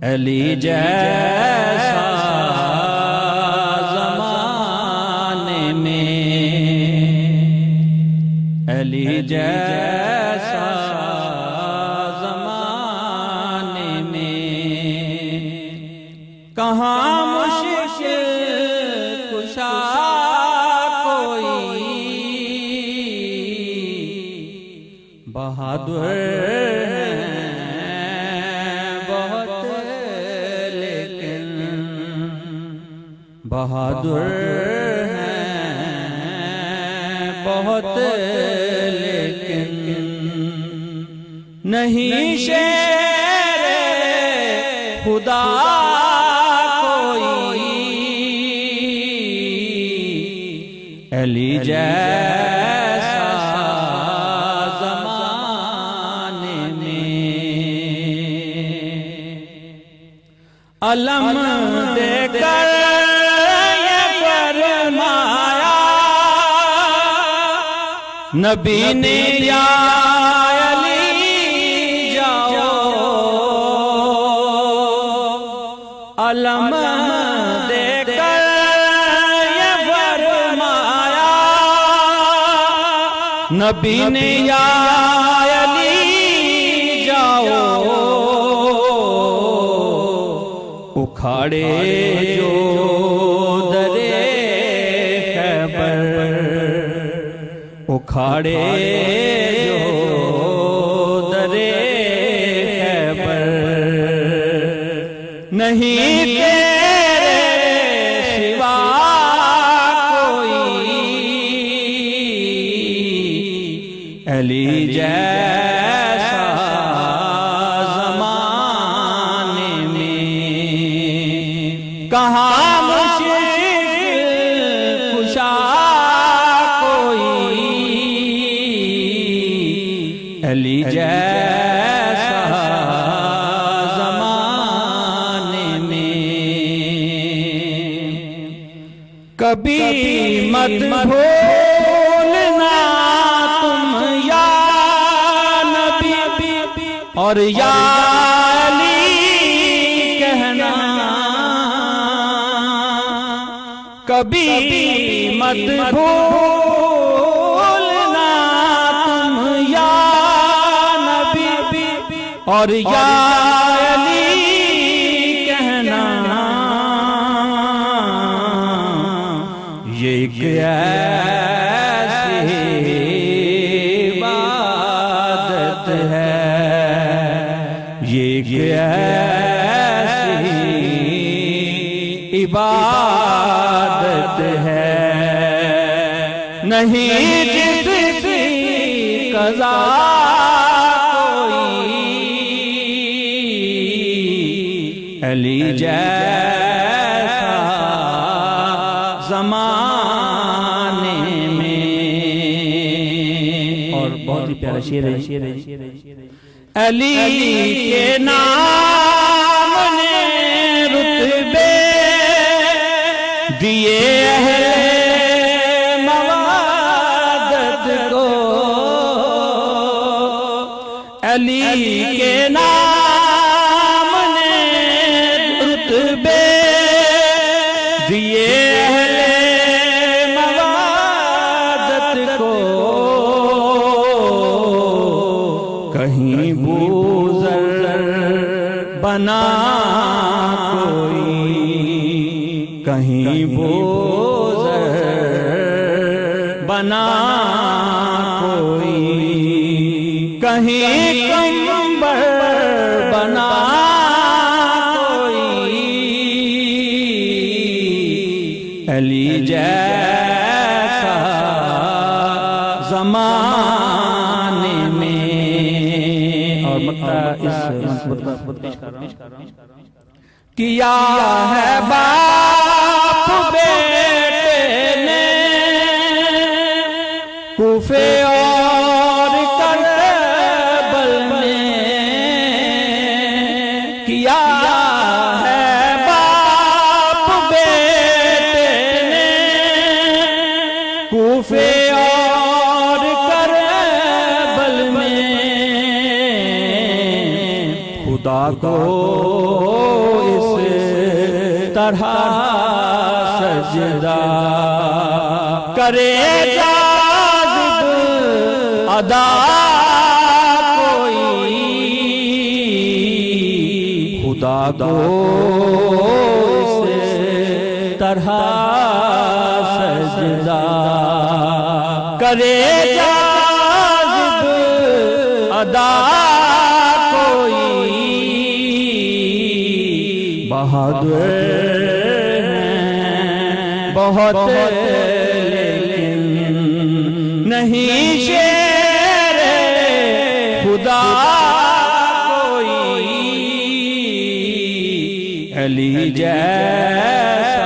علی جیسا زمانے میں، علی جیسا زمانے میں، کہاں مشکل کشا کوئی بہادر بہادر ہیں بہت، لیکن نہیں شیر خدا کوئی علی جیسا زمانے میں، علم دے کر نبی نے یا علی جاؤ، علم دے کر یہ فرمایا، نبی نے یا علی جاؤ، اکھاڑے جو درے خیبر، اکھاڑے جو درے خیبر، نہیں تیرے سوا کوئی علی جیسا زمانے میں، کہاں مشکل کشا علی جیسا زمانے میں، کبھی مت بھولنا تم یا نبی اور یا علی کہنا، کبھی مت بھولنا تم یا اور یا علی کہنا، یہ ایک ایسی عبادت ہے، یہ ایک ایسی عبادت ہے، نہیں جس کی قضا علی جیسا زمانے میں۔ اور بہت ہی پیارا شعر ہے، علی کے نام نے رتبے دیے اہل موادت کو، علی کے نام نے رتبے دیے اہل موادت کو، کہیں بوزر بنا کوئی، کہیں بوزر بنا کوئی، کہیں کمبر بنا کوئی، علی جیسا زمانے میں۔ اور مقطع اس خود پیش کر رہا ہوں، کیا ہے باپ بیٹے نے کوفے اور کربل میں، کیا ہے باپ بیٹے نے کوفے اور کربل خدا کو اس طرح سجدہ کرے جاذب ادا کوئی خدا کو اس طرح سجدہ کرے جاذب ادا کوئی بہادر ہیں بہت لیکن نہیں شیر خدا کوئی علی جیسا